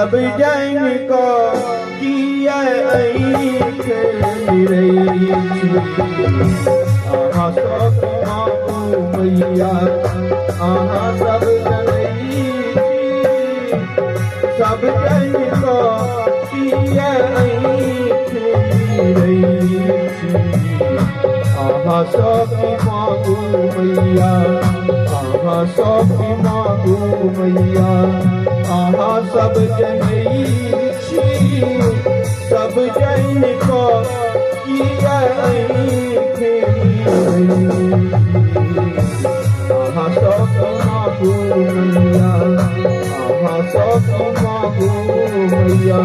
सब जन को किया रही आहा सब माऊ मैया आहा सब जनई सब जन को किया रही आहा सब माऊ मैया आहा सब माऊ मैया आहा सब जनई सब जन को किया आहा सब माऊ मैया आहा सब माऊ मैया।